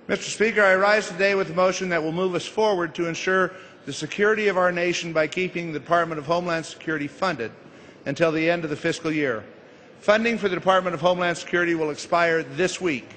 Mr. Speaker, I rise today with a motion that will move us forward to ensure the security of our nation by keeping the Department of Homeland Security funded until the end of the fiscal year. Funding for the Department of Homeland Security will expire this week.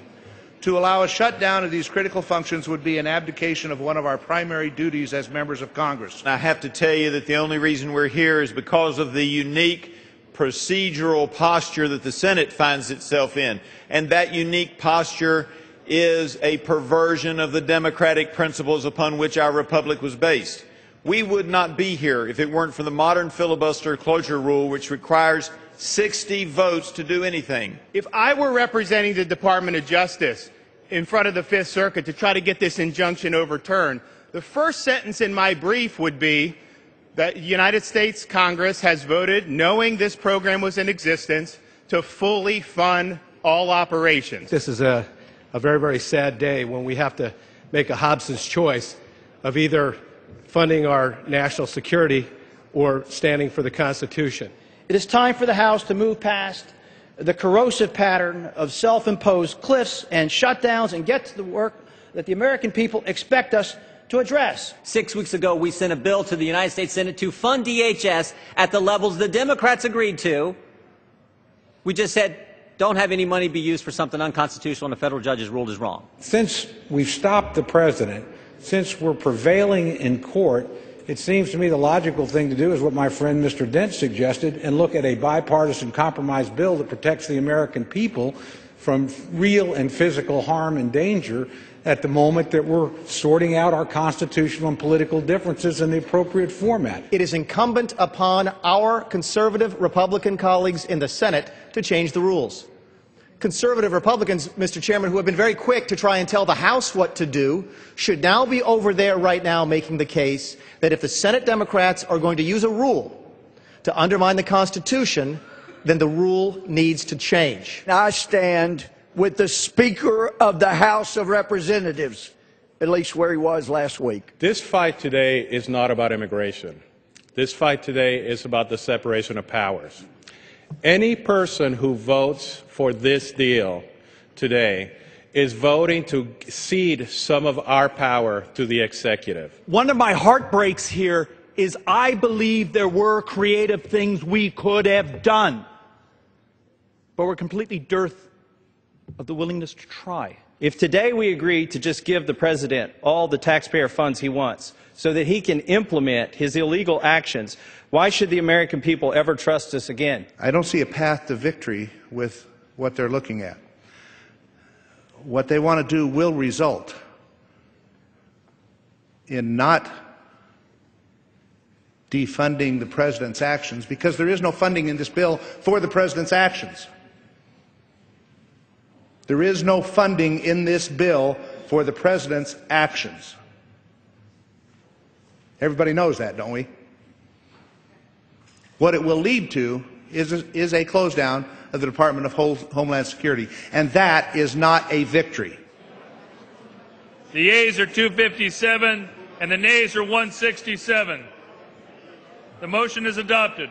To allow a shutdown of these critical functions would be an abdication of one of our primary duties as members of Congress. I have to tell you that the only reason we're here is because of the unique procedural posture that the Senate finds itself in. And that unique posture is a perversion of the democratic principles upon which our republic was based. We would not be here if it weren't for the modern filibuster closure rule, which requires 60 votes to do anything. If I were representing the Department of Justice in front of the Fifth Circuit to try to get this injunction overturned, the first sentence in my brief would be that the United States Congress has voted, knowing this program was in existence, to fully fund all operations. This is a very, very sad day when we have to make a Hobson's choice of either funding our national security or standing for the Constitution. It is time for the House to move past the corrosive pattern of self-imposed cliffs and shutdowns and get to the work that the American people expect us to address. 6 weeks ago, we sent a bill to the United States Senate to fund DHS at the levels the Democrats agreed to. We just said, don't have any money be used for something unconstitutional and a federal judge has ruled is wrong. Since we've stopped the president, since we're prevailing in court, it seems to me the logical thing to do is what my friend Mr. Dent suggested and look at a bipartisan compromise bill that protects the American people from real and physical harm and danger at the moment that we're sorting out our constitutional and political differences in the appropriate format. It is incumbent upon our conservative Republican colleagues in the Senate to change the rules. Conservative Republicans, Mr. Chairman, who have been very quick to try and tell the House what to do, should now be over there right now making the case that if the Senate Democrats are going to use a rule to undermine the Constitution, then the rule needs to change. I stand with the Speaker of the House of Representatives, at least where he was last week. This fight today is not about immigration. This fight today is about the separation of powers. Any person who votes for this deal today is voting to cede some of our power to the executive. One of my heartbreaks here is I believe there were creative things we could have done, but we're completely dearth of the willingness to try. If today we agree to just give the president all the taxpayer funds he wants so that he can implement his illegal actions, why should the American people ever trust us again? I don't see a path to victory with what they're looking at. What they want to do will result in not defunding the president's actions, because there is no funding in this bill for the president's actions. There is no funding in this bill for the president's actions. Everybody knows that, don't we? What it will lead to is a close down of the Department of Homeland Security, and that is not a victory. The yeas are 257 and the nays are 167. The motion is adopted.